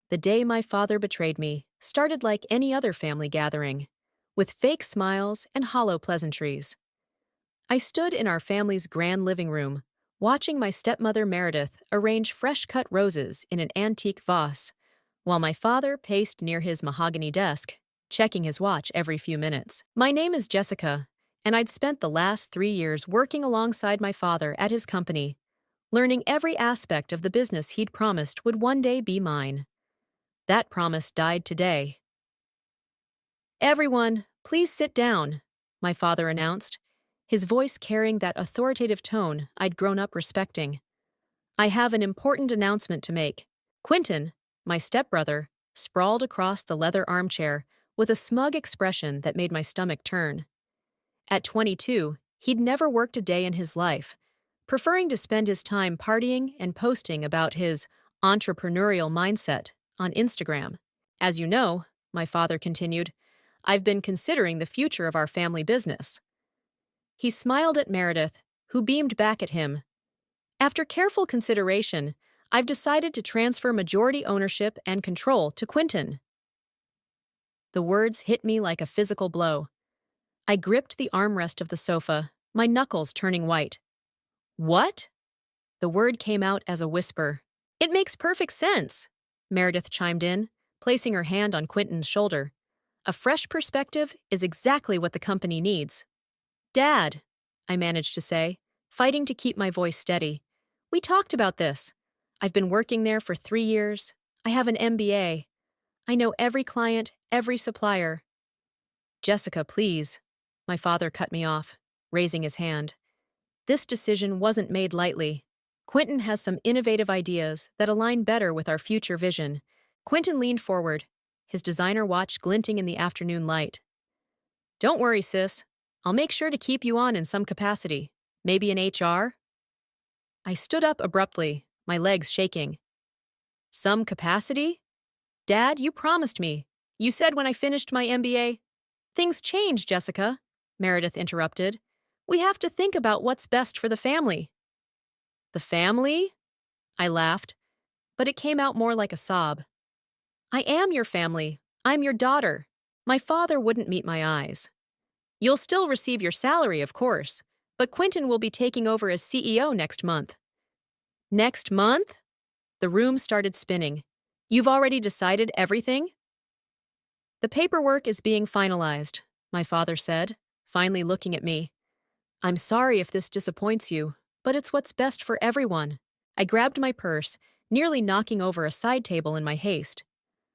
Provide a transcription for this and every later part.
The day my father betrayed me started like any other family gathering, with fake smiles and hollow pleasantries. I stood in our family's grand living room, watching my stepmother Meredith arrange fresh-cut roses in an antique vase, while my father paced near his mahogany desk, checking his watch every few minutes. My name is Jessica, and I'd spent the last 3 years working alongside my father at his company, learning every aspect of the business he'd promised would one day be mine. That promise died today. "Everyone, please sit down," my father announced, his voice carrying that authoritative tone I'd grown up respecting. "I have an important announcement to make." Quentin, my stepbrother, sprawled across the leather armchair with a smug expression that made my stomach turn. At 22, he'd never worked a day in his life, preferring to spend his time partying and posting about his entrepreneurial mindset on Instagram. "As you know," my father continued, "I've been considering the future of our family business." He smiled at Meredith, who beamed back at him. "After careful consideration, I've decided to transfer majority ownership and control to Quentin." The words hit me like a physical blow. I gripped the armrest of the sofa, my knuckles turning white. "What?" The word came out as a whisper. "It makes perfect sense," Meredith chimed in, placing her hand on Quentin's shoulder. "A fresh perspective is exactly what the company needs." "Dad," I managed to say, fighting to keep my voice steady, "we talked about this. I've been working there for 3 years. I have an MBA. I know every client, every supplier." "Jessica, please." My father cut me off, raising his hand. "This decision wasn't made lightly. Quentin has some innovative ideas that align better with our future vision." Quentin leaned forward, his designer watch glinting in the afternoon light. "Don't worry, sis. I'll make sure to keep you on in some capacity. Maybe in HR?" I stood up abruptly, my legs shaking. "Some capacity? Dad, you promised me. You said when I finished my MBA." "Things change, Jessica," Meredith interrupted. "We have to think about what's best for the family." "The family?" I laughed, but it came out more like a sob. "I am your family. I'm your daughter." My father wouldn't meet my eyes. "You'll still receive your salary, of course, but Quentin will be taking over as CEO next month." "Next month?" The room started spinning. "You've already decided everything?" "The paperwork is being finalized," my father said, finally looking at me. "I'm sorry if this disappoints you, but it's what's best for everyone." I grabbed my purse, nearly knocking over a side table in my haste.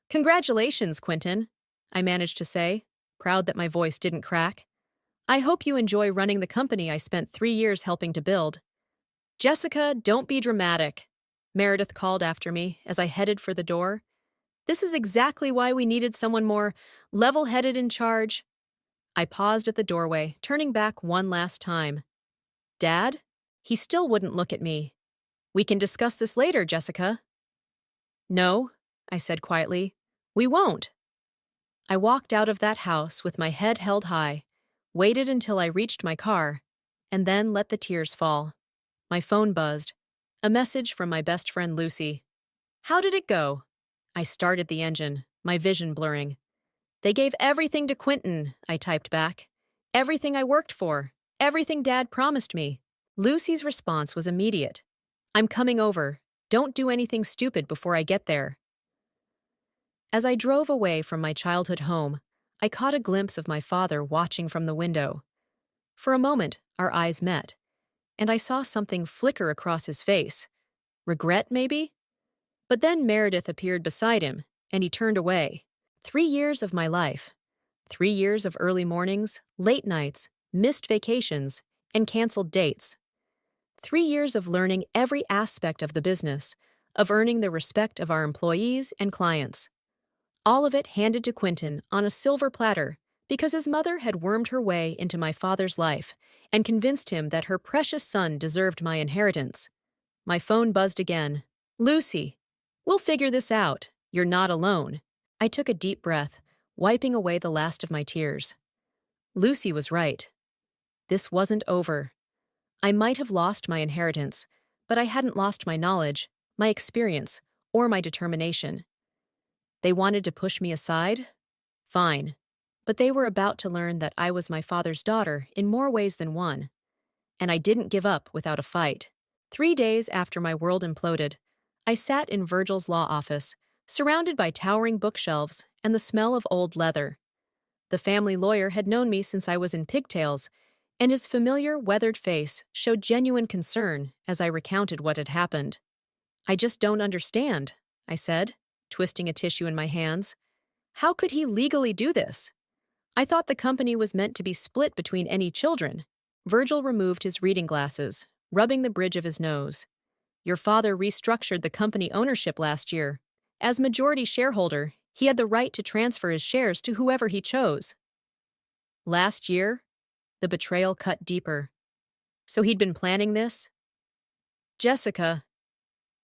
"Congratulations, Quentin," I managed to say, proud that my voice didn't crack. "I hope you enjoy running the company I spent 3 years helping to build." "Jessica, don't be dramatic," Meredith called after me as I headed for the door. "This is exactly why we needed someone more level-headed in charge." I paused at the doorway, turning back one last time. "Dad?" He still wouldn't look at me. "We can discuss this later, Jessica." "No," I said quietly. "We won't." I walked out of that house with my head held high, waited until I reached my car, and then let the tears fall. My phone buzzed. A message from my best friend Lucy. "How did it go?" I started the engine, my vision blurring. "They gave everything to Quentin," I typed back. "Everything I worked for. Everything Dad promised me." Lucy's response was immediate. "I'm coming over. Don't do anything stupid before I get there." As I drove away from my childhood home, I caught a glimpse of my father watching from the window. For a moment, our eyes met, and I saw something flicker across his face. Regret, maybe? But then Meredith appeared beside him, and he turned away. 3 years of my life. 3 years of early mornings, late nights, missed vacations, and canceled dates. 3 years of learning every aspect of the business, of earning the respect of our employees and clients. All of it handed to Quentin on a silver platter because his mother had wormed her way into my father's life and convinced him that her precious son deserved my inheritance. My phone buzzed again. "Lucy, we'll figure this out. You're not alone." I took a deep breath, wiping away the last of my tears. Lucy was right. This wasn't over. I might have lost my inheritance, but I hadn't lost my knowledge, my experience, or my determination. They wanted to push me aside? Fine. But they were about to learn that I was my father's daughter in more ways than one, and I didn't give up without a fight. 3 days after my world imploded, I sat in Virgil's law office, surrounded by towering bookshelves and the smell of old leather. The family lawyer had known me since I was in pigtails, and his familiar, weathered face showed genuine concern as I recounted what had happened. I just don't understand, I said, twisting a tissue in my hands. How could he legally do this? I thought the company was meant to be split between any children. Virgil removed his reading glasses, rubbing the bridge of his nose. Your father restructured the company ownership last year. As majority shareholder, he had the right to transfer his shares to whoever he chose. Last year, the betrayal cut deeper. So he'd been planning this? Jessica.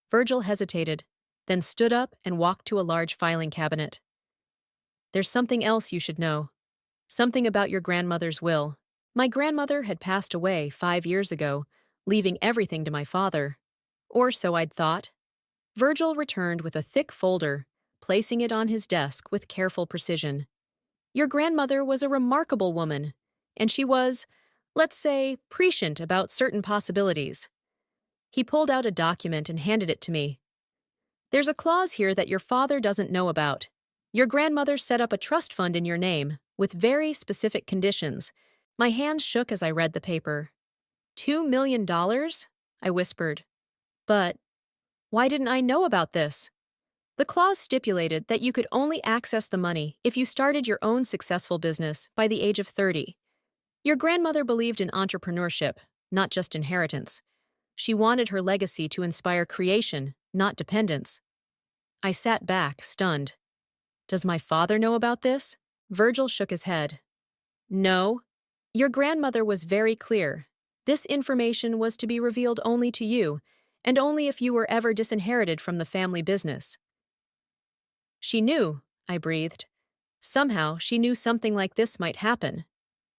Virgil hesitated, then stood up and walked to a large filing cabinet. There's something else you should know. Something about your grandmother's will. My grandmother had passed away 5 years ago, leaving everything to my father. Or so I'd thought. Virgil returned with a thick folder, placing it on his desk with careful precision. Your grandmother was a remarkable woman, and she was, let's say, prescient about certain possibilities. He pulled out a document and handed it to me. There's a clause here that your father doesn't know about. Your grandmother set up a trust fund in your name, with very specific conditions. My hands shook as I read the paper. $2 million? I whispered. But why didn't I know about this? The clause stipulated that you could only access the money if you started your own successful business by the age of 30. Your grandmother believed in entrepreneurship, not just inheritance. She wanted her legacy to inspire creation, not dependence. I sat back, stunned. Does my father know about this? Virgil shook his head. No. Your grandmother was very clear. This information was to be revealed only to you, and only if you were ever disinherited from the family business. She knew, I breathed. Somehow she knew something like this might happen.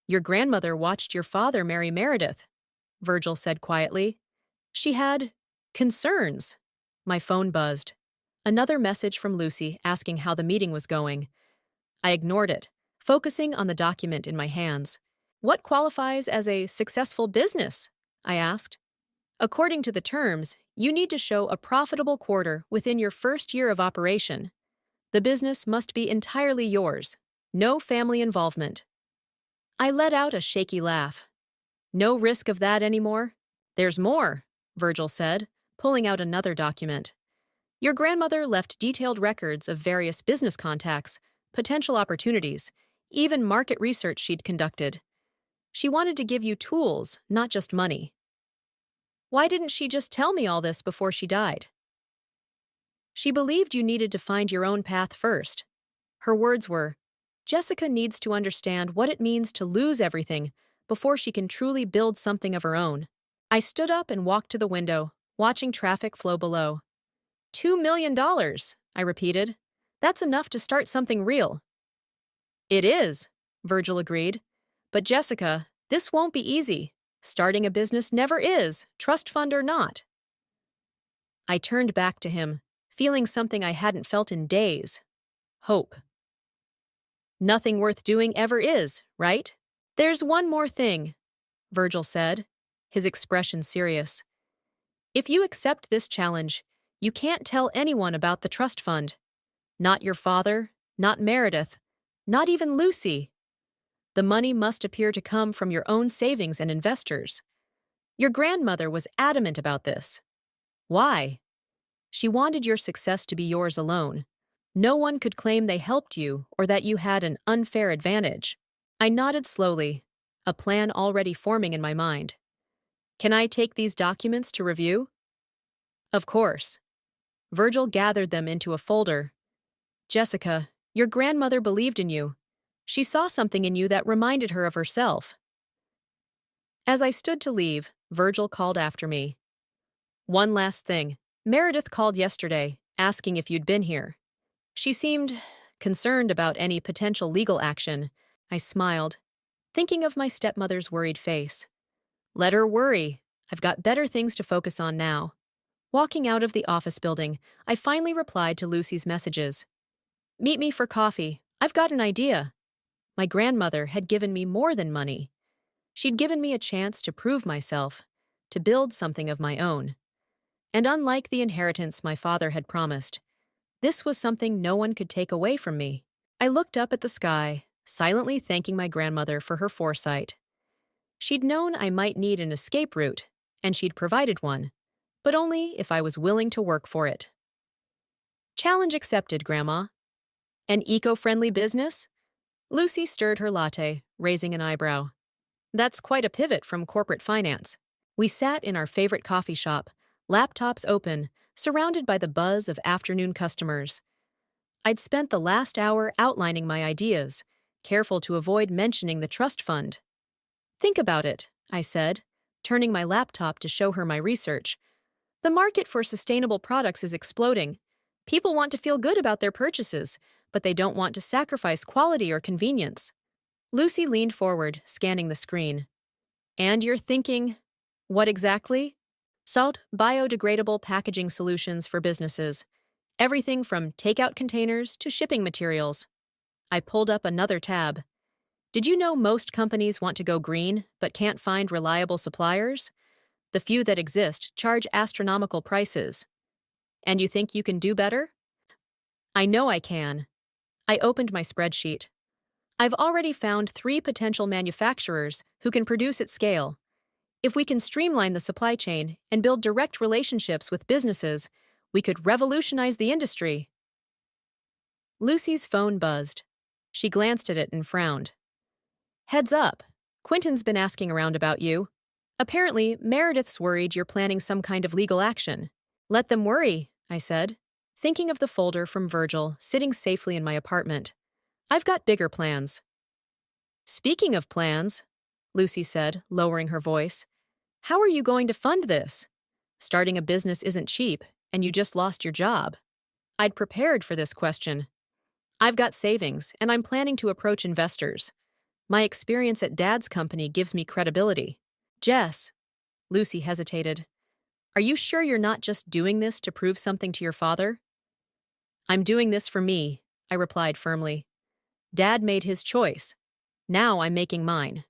Your grandmother watched your father marry Meredith, Virgil said quietly. She had concerns. My phone buzzed. Another message from Lucy asking how the meeting was going. I ignored it, focusing on the document in my hands. What qualifies as a successful business? I asked. According to the terms, you need to show a profitable quarter within your first year of operation. The business must be entirely yours. No family involvement. I let out a shaky laugh. No risk of that anymore? There's more, Virgil said, pulling out another document. Your grandmother left detailed records of various business contacts, potential opportunities, even market research she'd conducted. She wanted to give you tools, not just money. Why didn't she just tell me all this before she died? She believed you needed to find your own path first. Her words were, Jessica needs to understand what it means to lose everything before she can truly build something of her own. I stood up and walked to the window, watching traffic flow below. $2 million, I repeated. That's enough to start something real. It is, Virgil agreed. But Jessica, this won't be easy. Starting a business never is, trust fund or not. I turned back to him, feeling something I hadn't felt in days. Hope. Nothing worth doing ever is, right? There's one more thing, Virgil said, his expression serious. If you accept this challenge, you can't tell anyone about the trust fund. Not your father, not Meredith, not even Lucy. The money must appear to come from your own savings and investors. Your grandmother was adamant about this. Why? She wanted your success to be yours alone. No one could claim they helped you or that you had an unfair advantage. I nodded slowly, a plan already forming in my mind. Can I take these documents to review? Of course. Virgil gathered them into a folder. Jessica, your grandmother believed in you. She saw something in you that reminded her of herself. As I stood to leave, Virgil called after me. One last thing. Meredith called yesterday, asking if you'd been here. She seemed concerned about any potential legal action. I smiled, thinking of my stepmother's worried face. Let her worry. I've got better things to focus on now. Walking out of the office building, I finally replied to Lucy's messages. Meet me for coffee. I've got an idea. My grandmother had given me more than money. She'd given me a chance to prove myself, to build something of my own. And unlike the inheritance my father had promised, this was something no one could take away from me. I looked up at the sky, silently thanking my grandmother for her foresight. She'd known I might need an escape route, and she'd provided one, but only if I was willing to work for it. Challenge accepted, Grandma. An eco-friendly business? Lucy stirred her latte, raising an eyebrow. That's quite a pivot from corporate finance. We sat in our favorite coffee shop, laptops open, surrounded by the buzz of afternoon customers. I'd spent the last hour outlining my ideas, careful to avoid mentioning the trust fund. Think about it, I said, turning my laptop to show her my research. The market for sustainable products is exploding. People want to feel good about their purchases, but they don't want to sacrifice quality or convenience. Lucy leaned forward, scanning the screen. And you're thinking, what exactly? Salt biodegradable packaging solutions for businesses. Everything from takeout containers to shipping materials. I pulled up another tab. Did you know most companies want to go green but can't find reliable suppliers? The few that exist charge astronomical prices. And you think you can do better? I know I can. I opened my spreadsheet. I've already found 3 potential manufacturers who can produce at scale. If we can streamline the supply chain and build direct relationships with businesses, we could revolutionize the industry. Lucy's phone buzzed. She glanced at it and frowned. Heads up. Quentin's been asking around about you. Apparently, Meredith's worried you're planning some kind of legal action. Let them worry, I said, thinking of the folder from Virgil sitting safely in my apartment. I've got bigger plans. Speaking of plans, Lucy said, lowering her voice, how are you going to fund this? Starting a business isn't cheap, and you just lost your job. I'd prepared for this question. I've got savings, and I'm planning to approach investors. My experience at Dad's company gives me credibility. Jess, Lucy hesitated. Are you sure you're not just doing this to prove something to your father? I'm doing this for me, I replied firmly. Dad made his choice. Now I'm making mine.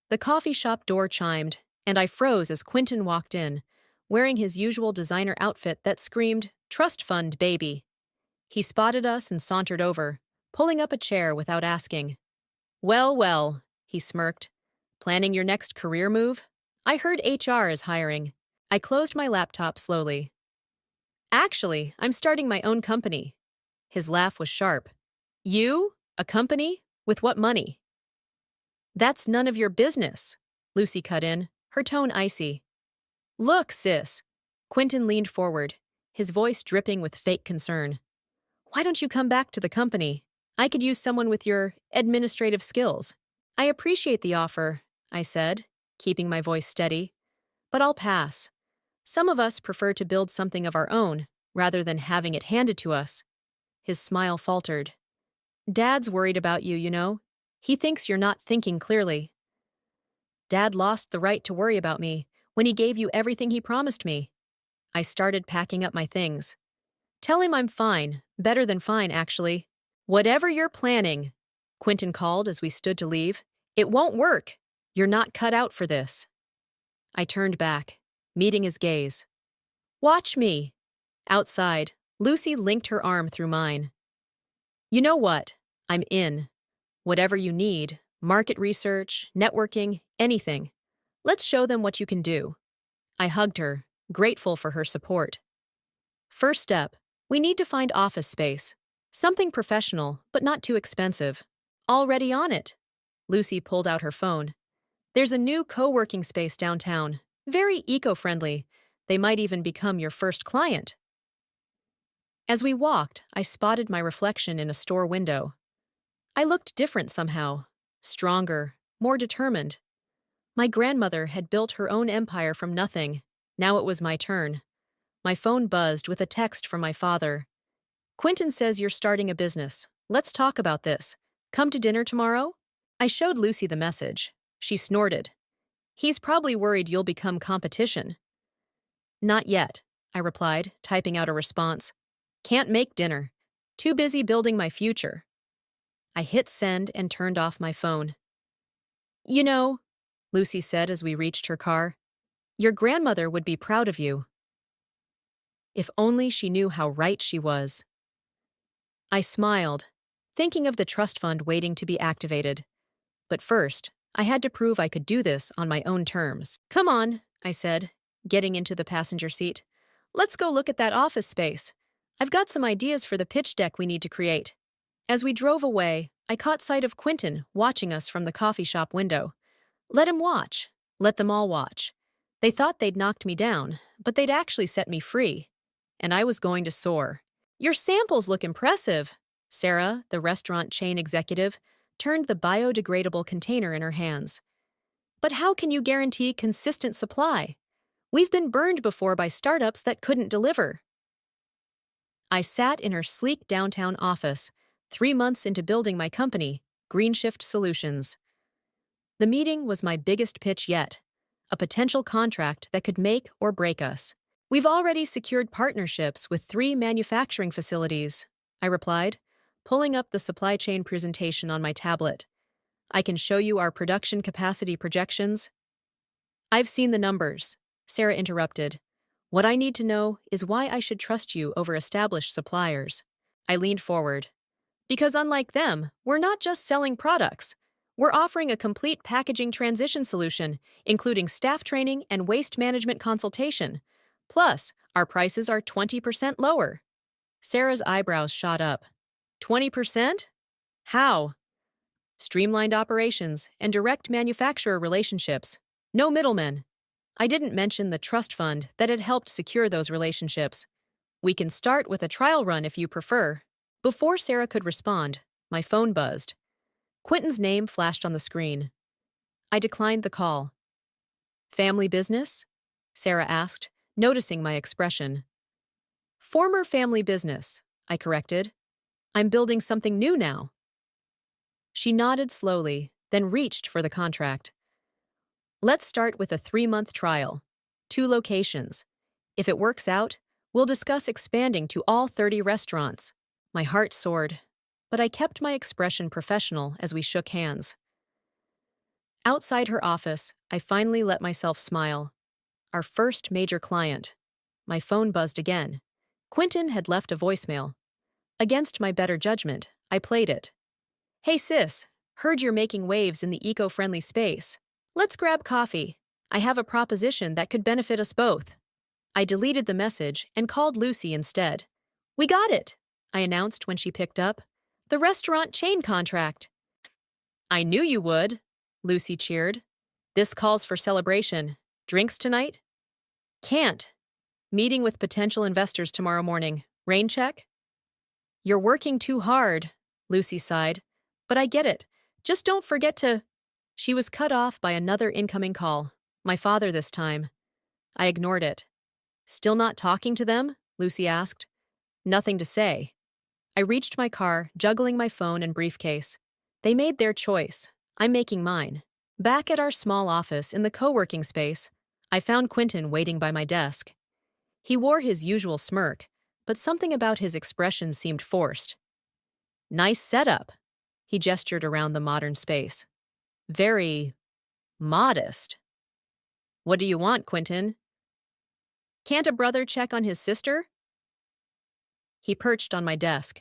The coffee shop door chimed, and I froze as Quentin walked in, wearing his usual designer outfit that screamed, "Trust fund, baby." He spotted us and sauntered over, pulling up a chair without asking. Well, well, he smirked. Planning your next career move? I heard HR is hiring. I closed my laptop slowly. Actually, I'm starting my own company. His laugh was sharp. You? A company? With what money? That's none of your business, Lucy cut in, her tone icy. Look, sis. Quentin leaned forward, his voice dripping with fake concern. Why don't you come back to the company? I could use someone with your administrative skills. I appreciate the offer, I said, keeping my voice steady. But I'll pass. Some of us prefer to build something of our own, rather than having it handed to us. His smile faltered. Dad's worried about you, you know. He thinks you're not thinking clearly. Dad lost the right to worry about me when he gave you everything he promised me. I started packing up my things. Tell him I'm fine, better than fine, actually. Whatever you're planning, Quentin called as we stood to leave, it won't work. You're not cut out for this. I turned back, meeting his gaze. Watch me. Outside, Lucy linked her arm through mine. You know what? I'm in. Whatever you need, market research, networking, anything. Let's show them what you can do. I hugged her, grateful for her support. First step, we need to find office space. Something professional, but not too expensive. Already on it. Lucy pulled out her phone. There's a new co-working space downtown. Very eco-friendly. They might even become your first client. As we walked, I spotted my reflection in a store window. I looked different somehow. Stronger, more determined. My grandmother had built her own empire from nothing. Now it was my turn. My phone buzzed with a text from my father. Quentin says you're starting a business. Let's talk about this. Come to dinner tomorrow? I showed Lucy the message. She snorted. He's probably worried you'll become competition. Not yet, I replied, typing out a response. Can't make dinner. Too busy building my future. I hit send and turned off my phone. You know, Lucy said as we reached her car, your grandmother would be proud of you. If only she knew how right she was. I smiled, thinking of the trust fund waiting to be activated. But first, I had to prove I could do this on my own terms. Come on, I said, getting into the passenger seat. Let's go look at that office space. I've got some ideas for the pitch deck we need to create. As we drove away, I caught sight of Quentin watching us from the coffee shop window. Let him watch. Let them all watch. They thought they'd knocked me down, but they'd actually set me free. And I was going to soar. Your samples look impressive. Sarah, the restaurant chain executive, turned the biodegradable container in her hands. But how can you guarantee consistent supply? We've been burned before by startups that couldn't deliver. I sat in her sleek downtown office, 3 months into building my company, GreenShift Solutions. The meeting was my biggest pitch yet, a potential contract that could make or break us. We've already secured partnerships with 3 manufacturing facilities, I replied, pulling up the supply chain presentation on my tablet. I can show you our production capacity projections. I've seen the numbers, Sarah interrupted. What I need to know is why I should trust you over established suppliers. I leaned forward. Because unlike them, we're not just selling products. We're offering a complete packaging transition solution, including staff training and waste management consultation. Plus, our prices are 20% lower. Sarah's eyebrows shot up. 20%? How? Streamlined operations and direct manufacturer relationships. No middlemen. I didn't mention the trust fund that had helped secure those relationships. We can start with a trial run if you prefer. Before Sarah could respond, my phone buzzed. Quentin's name flashed on the screen. I declined the call. Family business? Sarah asked, noticing my expression. Former family business, I corrected. I'm building something new now. She nodded slowly, then reached for the contract. Let's start with a 3-month trial. 2 locations. If it works out, we'll discuss expanding to all 30 restaurants. My heart soared, but I kept my expression professional as we shook hands. Outside her office, I finally let myself smile. Our first major client. My phone buzzed again. Quentin had left a voicemail. Against my better judgment, I played it. Hey sis, heard you're making waves in the eco-friendly space. Let's grab coffee. I have a proposition that could benefit us both. I deleted the message and called Lucy instead. We got it, I announced when she picked up. The restaurant chain contract. I knew you would, Lucy cheered. This calls for celebration. Drinks tonight? Can't. Meeting with potential investors tomorrow morning. Rain check? You're working too hard, Lucy sighed. But I get it. Just don't forget to… She was cut off by another incoming call. My father this time. I ignored it. Still not talking to them? Lucy asked. Nothing to say. I reached my car, juggling my phone and briefcase. They made their choice. I'm making mine. Back at our small office in the co-working space, I found Quentin waiting by my desk. He wore his usual smirk, but something about his expression seemed forced. Nice setup. He gestured around the modern space. Very modest. What do you want, Quentin? Can't a brother check on his sister? He perched on my desk.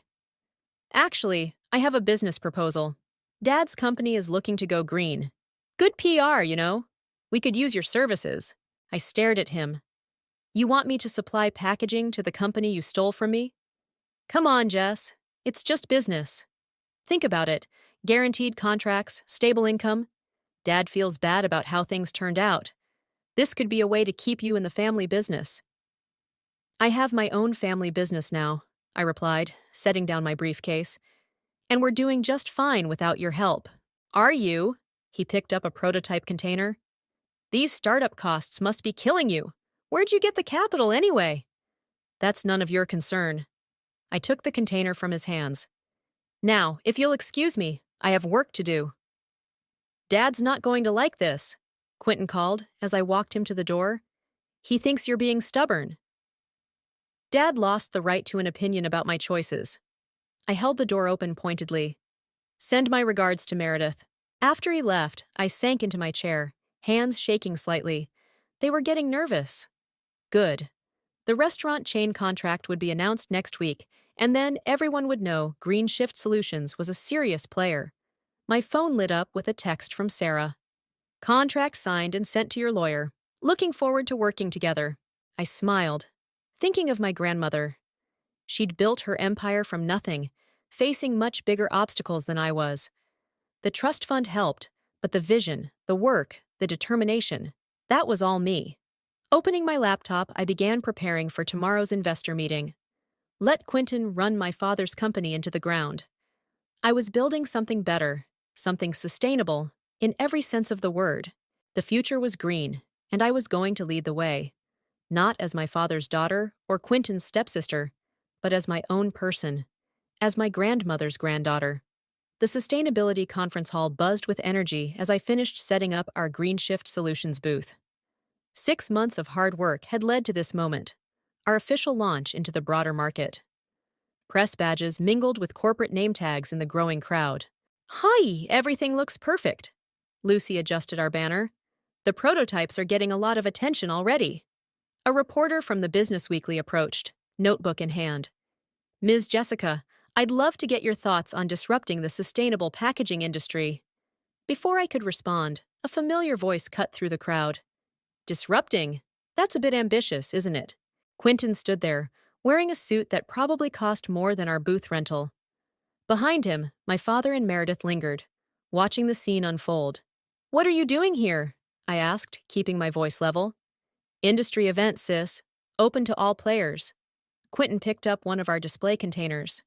Actually, I have a business proposal. Dad's company is looking to go green. Good PR, you know. We could use your services. I stared at him. You want me to supply packaging to the company you stole from me? Come on, Jess. It's just business. Think about it. Guaranteed contracts, stable income. Dad feels bad about how things turned out. This could be a way to keep you in the family business. I have my own family business now, I replied, setting down my briefcase. And we're doing just fine without your help. Are you? He picked up a prototype container. These startup costs must be killing you. Where'd you get the capital anyway? That's none of your concern. I took the container from his hands. Now, if you'll excuse me, I have work to do. Dad's not going to like this, Quentin called as I walked him to the door. He thinks you're being stubborn. Dad lost the right to an opinion about my choices. I held the door open pointedly. Send my regards to Meredith. After he left, I sank into my chair, hands shaking slightly. They were getting nervous. Good. The restaurant chain contract would be announced next week, and then everyone would know Green Shift Solutions was a serious player. My phone lit up with a text from Sarah. Contract signed and sent to your lawyer. Looking forward to working together. I smiled, thinking of my grandmother. She'd built her empire from nothing, facing much bigger obstacles than I was. The trust fund helped, but the vision, the work, the determination, that was all me. Opening my laptop, I began preparing for tomorrow's investor meeting. Let Quintin run my father's company into the ground. I was building something better, something sustainable, in every sense of the word. The future was green, and I was going to lead the way. Not as my father's daughter or Quintin's stepsister, but as my own person, as my grandmother's granddaughter. The sustainability conference hall buzzed with energy as I finished setting up our Green Shift Solutions booth. 6 months of hard work had led to this moment, our official launch into the broader market. Press badges mingled with corporate name tags in the growing crowd. Hi, everything looks perfect. Lucy adjusted our banner. The prototypes are getting a lot of attention already. A reporter from the Business Weekly approached, notebook in hand. Ms. Jessica, I'd love to get your thoughts on disrupting the sustainable packaging industry. Before I could respond, a familiar voice cut through the crowd. Disrupting? That's a bit ambitious, isn't it? Quintin stood there, wearing a suit that probably cost more than our booth rental. Behind him, my father and Meredith lingered, watching the scene unfold. What are you doing here? I asked, keeping my voice level. Industry event, sis. Open to all players. Quintin picked up one of our display containers.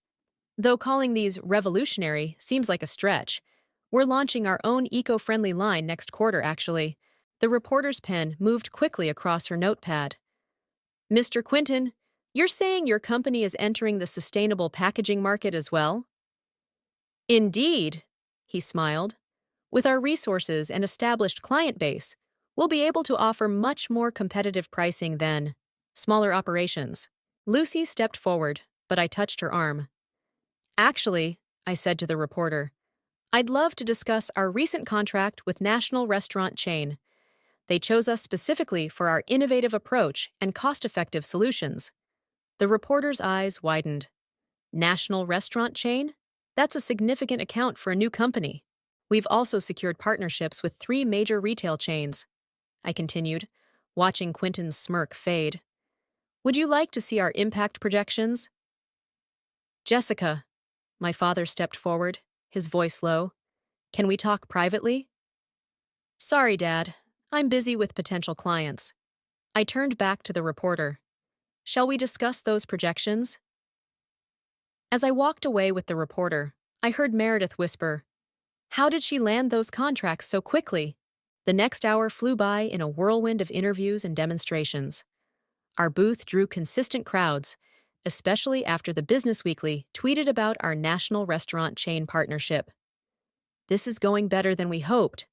Though calling these revolutionary seems like a stretch, we're launching our own eco-friendly line next quarter, actually. The reporter's pen moved quickly across her notepad. Mr. Quintin, you're saying your company is entering the sustainable packaging market as well? Indeed, he smiled. With our resources and established client base, we'll be able to offer much more competitive pricing than smaller operations. Lucy stepped forward, but I touched her arm. Actually, I said to the reporter, I'd love to discuss our recent contract with National Restaurant Chain. They chose us specifically for our innovative approach and cost-effective solutions. The reporter's eyes widened. National Restaurant Chain? That's a significant account for a new company. We've also secured partnerships with 3 major retail chains. I continued, watching Quintin's smirk fade. Would you like to see our impact projections? Jessica, my father stepped forward, his voice low. Can we talk privately? Sorry, Dad. I'm busy with potential clients. I turned back to the reporter. Shall we discuss those projections? As I walked away with the reporter, I heard Meredith whisper, How did she land those contracts so quickly? The next hour flew by in a whirlwind of interviews and demonstrations. Our booth drew consistent crowds, especially after the Business Weekly tweeted about our national restaurant chain partnership. This is going better than we hoped,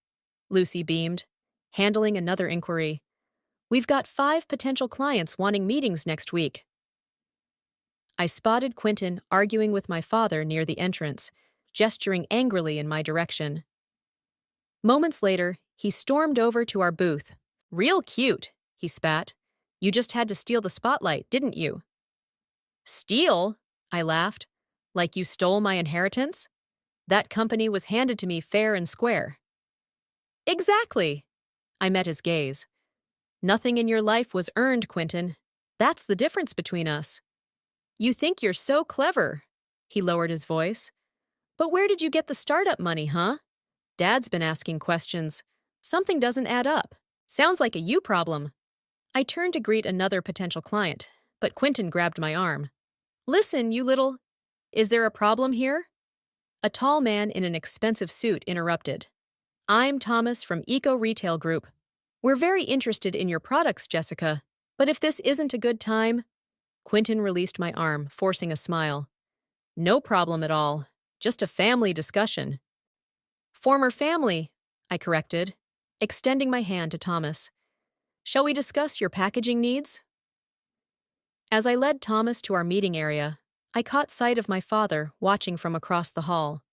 Lucy beamed, handling another inquiry. We've got 5 potential clients wanting meetings next week. I spotted Quintin arguing with my father near the entrance, gesturing angrily in my direction. Moments later, he stormed over to our booth. Real cute, he spat. You just had to steal the spotlight, didn't you? Steal? I laughed. Like you stole my inheritance? That company was handed to me fair and square. Exactly. I met his gaze. Nothing in your life was earned, Quintin. That's the difference between us. You think you're so clever. He lowered his voice. But where did you get the startup money, huh? Dad's been asking questions. Something doesn't add up. Sounds like a you problem. I turned to greet another potential client, but Quintin grabbed my arm. Listen, you little... Is there a problem here? A tall man in an expensive suit interrupted. I'm Thomas from Eco Retail Group. We're very interested in your products, Jessica. But if this isn't a good time... Quintin released my arm, forcing a smile. No problem at all. Just a family discussion. Former family, I corrected, extending my hand to Thomas. Shall we discuss your packaging needs? As I led Thomas to our meeting area, I caught sight of my father watching from across the hall.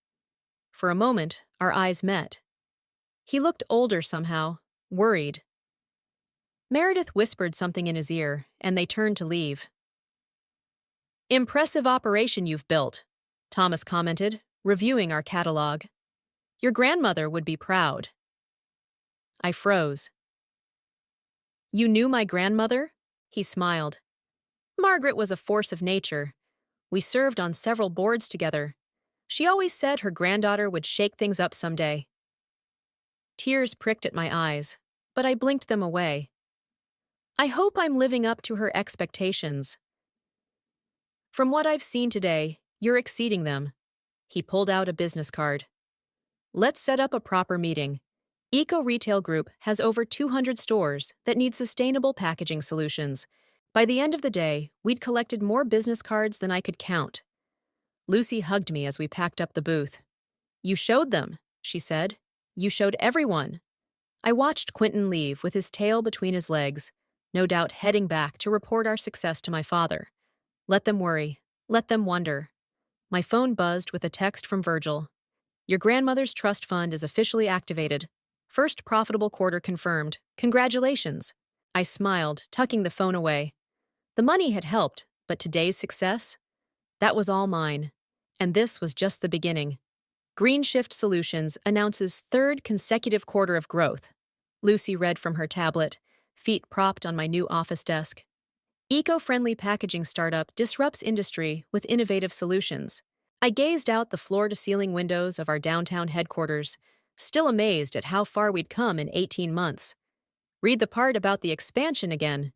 For a moment, our eyes met. He looked older somehow, worried. Meredith whispered something in his ear, and they turned to leave. "Impressive operation you've built," Thomas commented, reviewing our catalog. "Your grandmother would be proud." I froze. "You knew my grandmother?" He smiled. "Margaret was a force of nature. We served on several boards together. She always said her granddaughter would shake things up someday." Tears pricked at my eyes, but I blinked them away. I hope I'm living up to her expectations. From what I've seen today, you're exceeding them. He pulled out a business card. "Let's set up a proper meeting. Eco Retail Group has over 200 stores that need sustainable packaging solutions. By the end of the day, we'd collected more business cards than I could count." Lucy hugged me as we packed up the booth. "You showed them," she said. "You showed everyone." I watched Quentin leave with his tail between his legs, no doubt heading back to report our success to my father. Let them worry. Let them wonder. My phone buzzed with a text from Virgil. "Your grandmother's trust fund is officially activated. First profitable quarter confirmed. Congratulations." I smiled, tucking the phone away. The money had helped, but today's success? That was all mine. And this was just the beginning. GreenShift Solutions announces third consecutive quarter of growth. Lucy read from her tablet, feet propped on my new office desk. Eco-friendly packaging startup disrupts industry with innovative solutions. I gazed out the floor-to-ceiling windows of our downtown headquarters, still amazed at how far we'd come in 18 months. Read the part about the expansion again.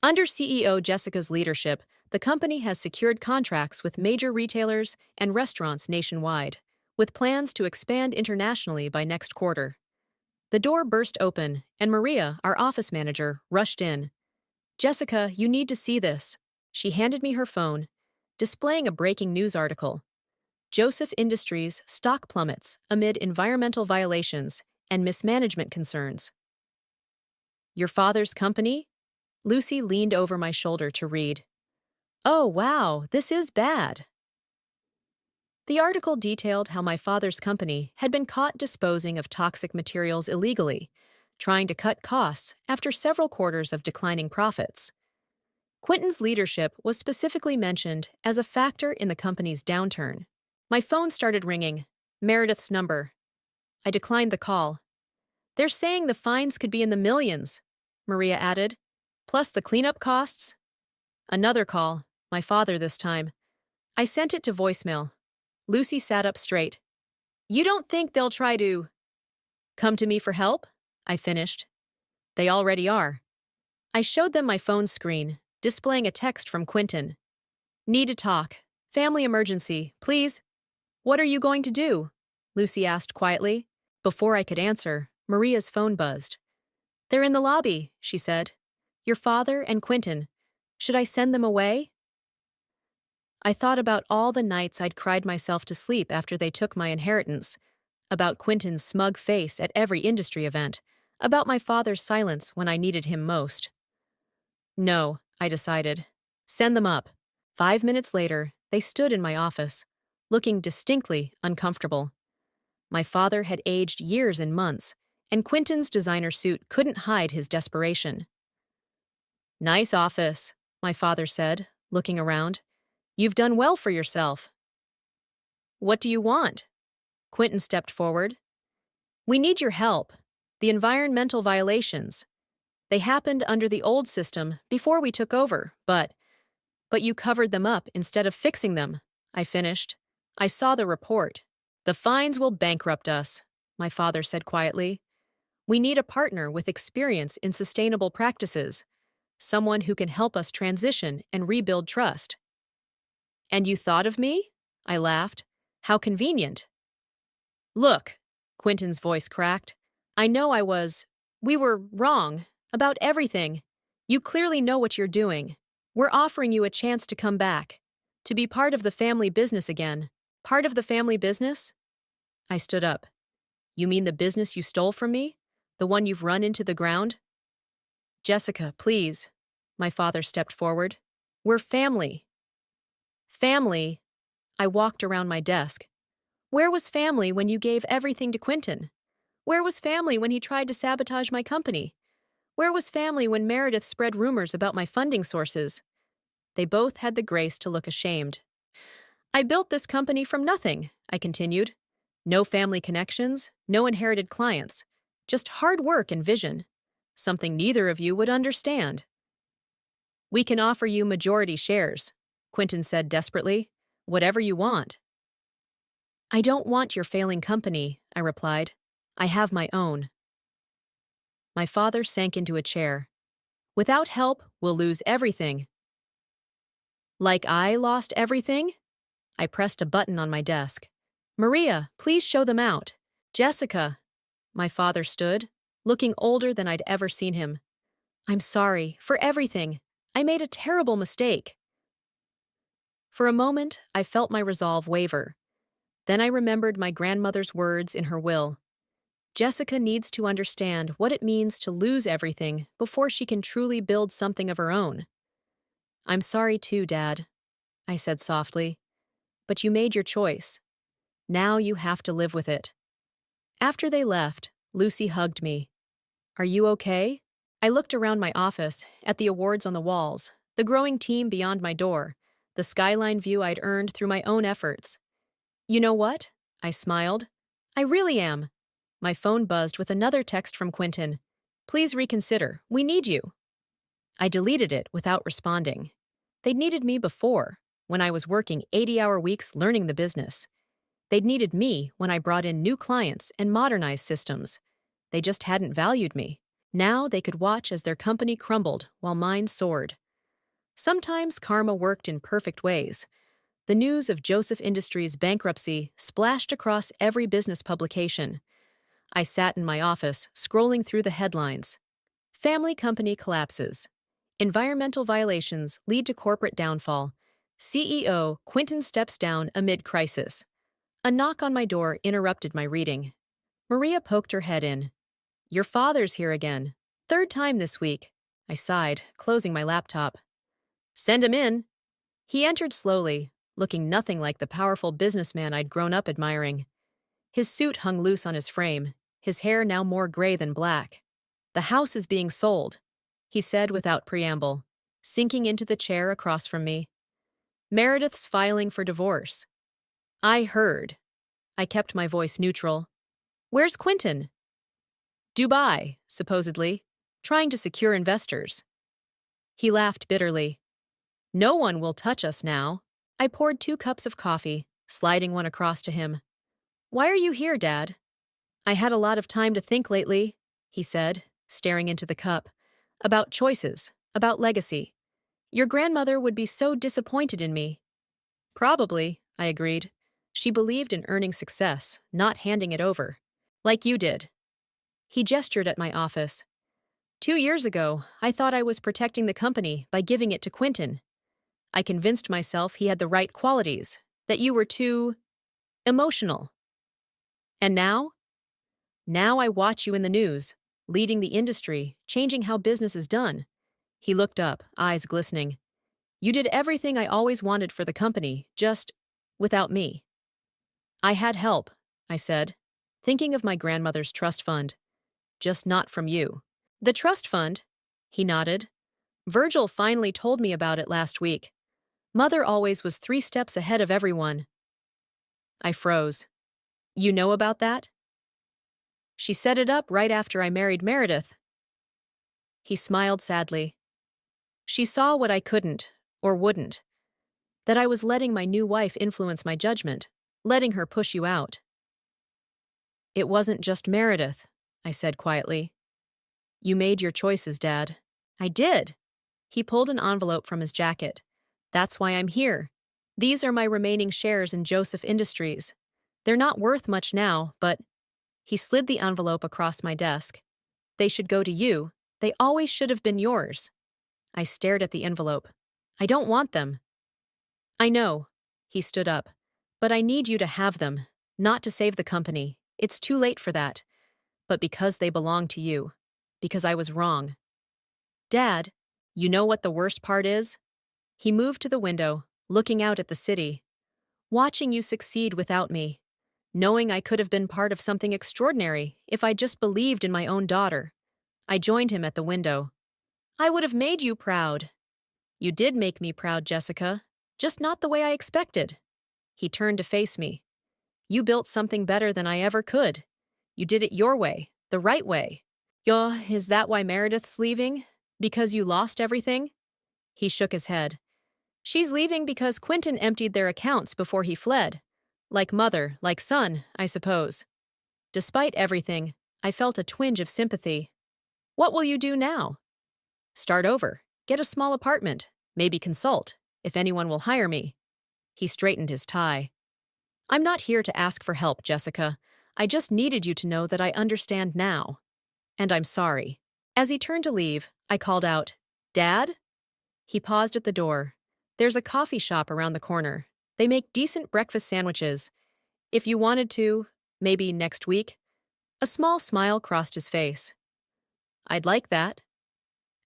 Under CEO Jessica's leadership, the company has secured contracts with major retailers and restaurants nationwide, with plans to expand internationally by next quarter. The door burst open, and Maria, our office manager, rushed in. "Jessica, you need to see this." She handed me her phone, displaying a breaking news article. "Joseph Industries stock plummets amid environmental violations and mismanagement concerns." "Your father's company?" Lucy leaned over my shoulder to read. "Oh, wow, this is bad." The article detailed how my father's company had been caught disposing of toxic materials illegally, trying to cut costs after several quarters of declining profits. Quentin's leadership was specifically mentioned as a factor in the company's downturn. My phone started ringing. Meredith's number. I declined the call. "They're saying the fines could be in the millions," Maria added, "plus the cleanup costs." Another call, my father this time. I sent it to voicemail. Lucy sat up straight. "You don't think they'll try to come to me for help?" I finished. "They already are." I showed them my phone screen, displaying a text from Quentin. "Need to talk. Family emergency, please." "What are you going to do?" Lucy asked quietly. Before I could answer, Maria's phone buzzed. "They're in the lobby," she said. "Your father and Quentin. Should I send them away?" I thought about all the nights I'd cried myself to sleep after they took my inheritance, about Quentin's smug face at every industry event, about my father's silence when I needed him most. "No," I decided. "Send them up." 5 minutes later, they stood in my office, looking distinctly uncomfortable. My father had aged years in months, and Quentin's designer suit couldn't hide his desperation. "Nice office," my father said, looking around. "You've done well for yourself." "What do you want?" Quentin stepped forward. "We need your help. The environmental violations. They happened under the old system before we took over, but you covered them up instead of fixing them," I finished. "I saw the report. The fines will bankrupt us," my father said quietly. "We need a partner with experience in sustainable practices, someone who can help us transition and rebuild trust." "And you thought of me?" I laughed. "How convenient." "Look," Quentin's voice cracked. "I know we were wrong about everything. You clearly know what you're doing. We're offering you a chance to come back, to be part of the family business again." "Part of the family business?" I stood up. "You mean the business you stole from me? The one you've run into the ground?" "Jessica, please." My father stepped forward. "We're family." Family. I walked around my desk. Where was family when you gave everything to Quentin? Where was family when he tried to sabotage my company? Where was family when Meredith spread rumors about my funding sources? They both had the grace to look ashamed. I built this company from nothing, I continued. No family connections, no inherited clients, just hard work and vision. Something neither of you would understand. We can offer you majority shares, Quentin said desperately. Whatever you want. I don't want your failing company, I replied. I have my own. My father sank into a chair. Without help, we'll lose everything. Like I lost everything? I pressed a button on my desk. Maria, please show them out. Jessica. My father stood, looking older than I'd ever seen him. I'm sorry, for everything. I made a terrible mistake. For a moment, I felt my resolve waver. Then I remembered my grandmother's words in her will. Jessica needs to understand what it means to lose everything before she can truly build something of her own. I'm sorry too, Dad, I said softly. But you made your choice. Now you have to live with it. After they left, Lucy hugged me. Are you okay? I looked around my office, at the awards on the walls, the growing team beyond my door, the skyline view I'd earned through my own efforts. You know what? I smiled. I really am. My phone buzzed with another text from Quentin. Please reconsider. We need you. I deleted it without responding. They'd needed me before, when I was working 80-hour weeks learning the business. They'd needed me when I brought in new clients and modernized systems. They just hadn't valued me. Now they could watch as their company crumbled while mine soared. Sometimes karma worked in perfect ways. The news of Joseph Industries' bankruptcy splashed across every business publication. I sat in my office, scrolling through the headlines. Family company collapses. Environmental violations lead to corporate downfall. CEO Quentin steps down amid crisis. A knock on my door interrupted my reading. Maria poked her head in. Your father's here again. Third time this week. I sighed, closing my laptop. Send him in. He entered slowly, looking nothing like the powerful businessman I'd grown up admiring. His suit hung loose on his frame, his hair now more gray than black. The house is being sold, he said without preamble, sinking into the chair across from me. Meredith's filing for divorce. I heard. I kept my voice neutral. Where's Quentin? Dubai, supposedly, trying to secure investors. He laughed bitterly. No one will touch us now. I poured 2 cups of coffee, sliding one across to him. Why are you here, Dad? I had a lot of time to think lately, he said, staring into the cup. About choices, about legacy. Your grandmother would be so disappointed in me. Probably, I agreed. She believed in earning success, not handing it over. Like you did. He gestured at my office. 2 years ago, I thought I was protecting the company by giving it to Quentin. I convinced myself he had the right qualities, that you were too emotional. And now? Now I watch you in the news, leading the industry, changing how business is done. He looked up, eyes glistening. You did everything I always wanted for the company, just without me. I had help, I said, thinking of my grandmother's trust fund. Just not from you. The trust fund? He nodded. Virgil finally told me about it last week. Mother always was 3 steps ahead of everyone. I froze. You know about that? She set it up right after I married Meredith. He smiled sadly. She saw what I couldn't, or wouldn't. That I was letting my new wife influence my judgment, letting her push you out. It wasn't just Meredith, I said quietly. You made your choices, Dad. I did. He pulled an envelope from his jacket. That's why I'm here. These are my remaining shares in Joseph Industries. They're not worth much now, but... He slid the envelope across my desk. They should go to you. They always should have been yours. I stared at the envelope. I don't want them. I know. He stood up. But I need you to have them, not to save the company. It's too late for that. But because they belong to you. Because I was wrong. Dad, you know what the worst part is? He moved to the window, looking out at the city, watching you succeed without me, knowing I could have been part of something extraordinary if I just believed in my own daughter. I joined him at the window. I would have made you proud. You did make me proud, Jessica, just not the way I expected. He turned to face me. You built something better than I ever could. You did it your way, the right way. Yo, is that why Meredith's leaving? Because you lost everything? He shook his head. She's leaving because Quentin emptied their accounts before he fled. Like mother, like son, I suppose. Despite everything, I felt a twinge of sympathy. What will you do now? Start over. Get a small apartment. Maybe consult, if anyone will hire me. He straightened his tie. I'm not here to ask for help, Jessica. I just needed you to know that I understand now. And I'm sorry. As he turned to leave, I called out, Dad? He paused at the door. There's a coffee shop around the corner. They make decent breakfast sandwiches. If you wanted to, maybe next week. A small smile crossed his face. I'd like that.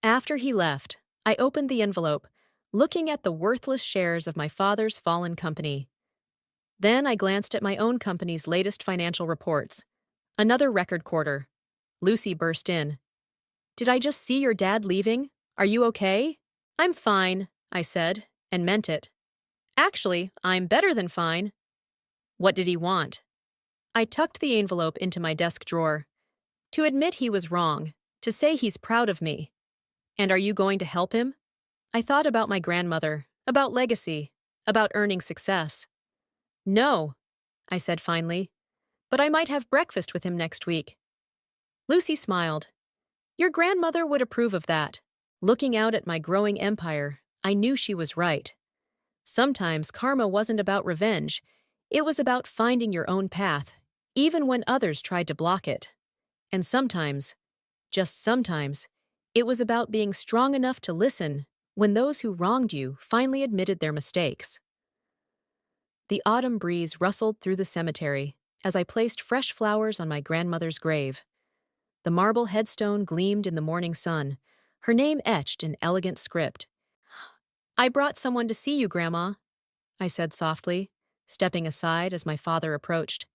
After he left, I opened the envelope, looking at the worthless shares of my father's fallen company. Then I glanced at my own company's latest financial reports. Another record quarter. Lucy burst in. Did I just see your dad leaving? Are you okay? I'm fine, I said, and meant it. Actually, I'm better than fine. What did he want? I tucked the envelope into my desk drawer. To admit he was wrong, to say he's proud of me. And are you going to help him? I thought about my grandmother, about legacy, about earning success. No, I said finally, but I might have breakfast with him next week. Lucy smiled. Your grandmother would approve of that. Looking out at my growing empire, I knew she was right. Sometimes karma wasn't about revenge. It was about finding your own path, even when others tried to block it. And sometimes, just sometimes, it was about being strong enough to listen when those who wronged you finally admitted their mistakes. The autumn breeze rustled through the cemetery as I placed fresh flowers on my grandmother's grave. The marble headstone gleamed in the morning sun, her name etched in elegant script. I brought someone to see you, Grandma, I said softly, stepping aside as my father approached.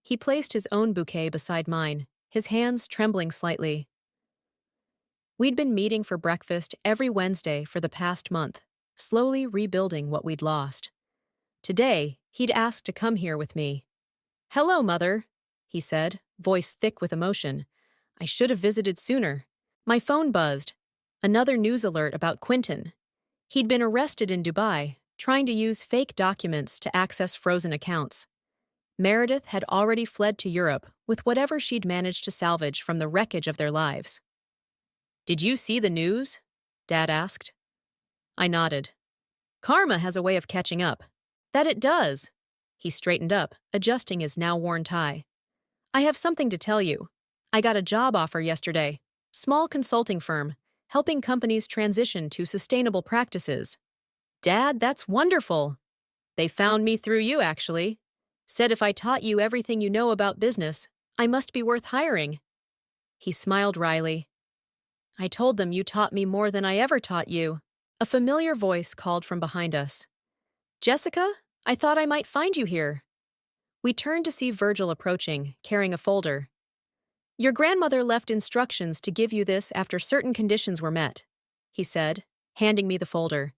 He placed his own bouquet beside mine, his hands trembling slightly. We'd been meeting for breakfast every Wednesday for the past month, slowly rebuilding what we'd lost. Today, he'd asked to come here with me. Hello, Mother, he said, voice thick with emotion. I should have visited sooner. My phone buzzed. Another news alert about Quentin. He'd been arrested in Dubai, trying to use fake documents to access frozen accounts. Meredith had already fled to Europe with whatever she'd managed to salvage from the wreckage of their lives. Did you see the news? Dad asked. I nodded. Karma has a way of catching up. That it does. He straightened up, adjusting his now-worn tie. I have something to tell you. I got a job offer yesterday. Small consulting firm, helping companies transition to sustainable practices. Dad, that's wonderful. They found me through you, actually. Said if I taught you everything you know about business, I must be worth hiring. He smiled wryly. I told them you taught me more than I ever taught you. A familiar voice called from behind us. Jessica, I thought I might find you here. We turned to see Virgil approaching, carrying a folder. Your grandmother left instructions to give you this after certain conditions were met, he said, handing me the folder.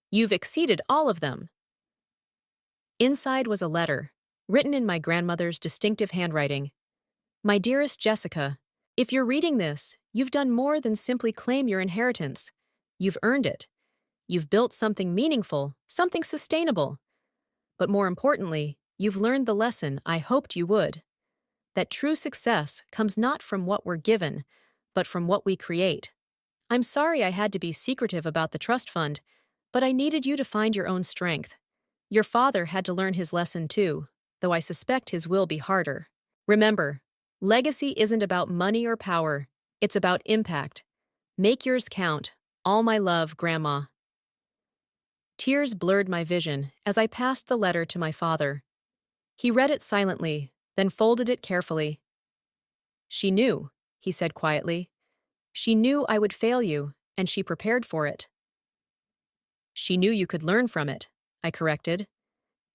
You've exceeded all of them. Inside was a letter, written in my grandmother's distinctive handwriting. My dearest Jessica, if you're reading this, you've done more than simply claim your inheritance. You've earned it. You've built something meaningful, something sustainable. But more importantly, you've learned the lesson I hoped you would. That true success comes not from what we're given, but from what we create. I'm sorry I had to be secretive about the trust fund, but I needed you to find your own strength. Your father had to learn his lesson too, though I suspect his will be harder. Remember, legacy isn't about money or power, it's about impact. Make yours count. All my love, Grandma. Tears blurred my vision as I passed the letter to my father. He read it silently, then folded it carefully. She knew, he said quietly. She knew I would fail you, and she prepared for it. She knew you could learn from it, I corrected,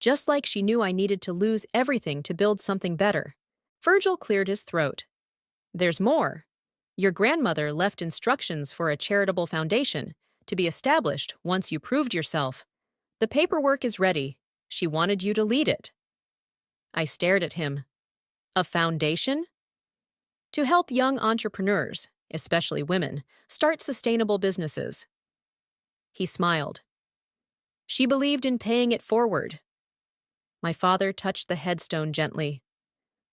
just like she knew I needed to lose everything to build something better. Virgil cleared his throat. There's more. Your grandmother left instructions for a charitable foundation to be established once you proved yourself. The paperwork is ready. She wanted you to lead it. I stared at him. A foundation? To help young entrepreneurs, especially women, start sustainable businesses. He smiled. She believed in paying it forward. My father touched the headstone gently.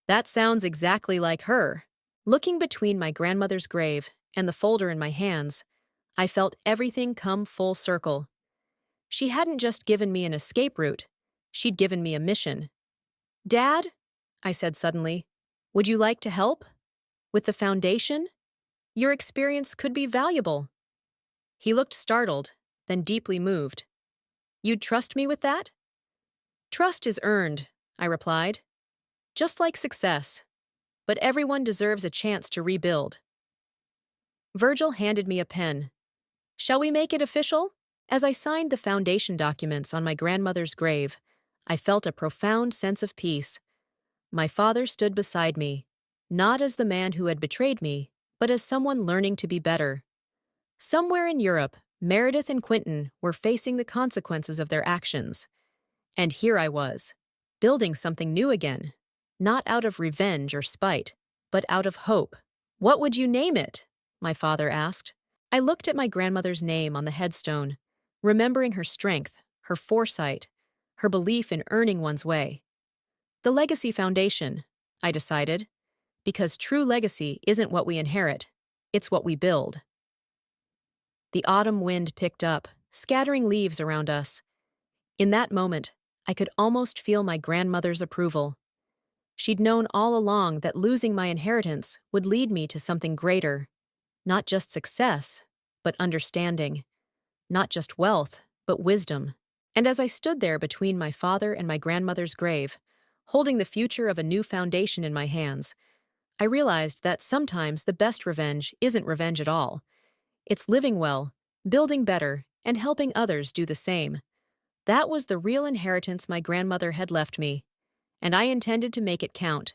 That sounds exactly like her. Looking between my grandmother's grave and the folder in my hands, I felt everything come full circle. She hadn't just given me an escape route, she'd given me a mission. Dad, I said suddenly, would you like to help? With the foundation? Your experience could be valuable. He looked startled, then deeply moved. You'd trust me with that? Trust is earned, I replied. Just like success. But everyone deserves a chance to rebuild. Virgil handed me a pen. Shall we make it official? As I signed the foundation documents on my grandmother's grave, I felt a profound sense of peace. My father stood beside me, not as the man who had betrayed me, but as someone learning to be better. Somewhere in Europe, Meredith and Quentin were facing the consequences of their actions. And here I was, building something new again, not out of revenge or spite, but out of hope. What would you name it? My father asked. I looked at my grandmother's name on the headstone, remembering her strength, her foresight, her belief in earning one's way. The Legacy Foundation, I decided, because true legacy isn't what we inherit, it's what we build. The autumn wind picked up, scattering leaves around us. In that moment, I could almost feel my grandmother's approval. She'd known all along that losing my inheritance would lead me to something greater. Not just success, but understanding. Not just wealth, but wisdom. And as I stood there between my father and my grandmother's grave, holding the future of a new foundation in my hands, I realized that sometimes the best revenge isn't revenge at all. It's living well, building better, and helping others do the same. That was the real inheritance my grandmother had left me, and I intended to make it count.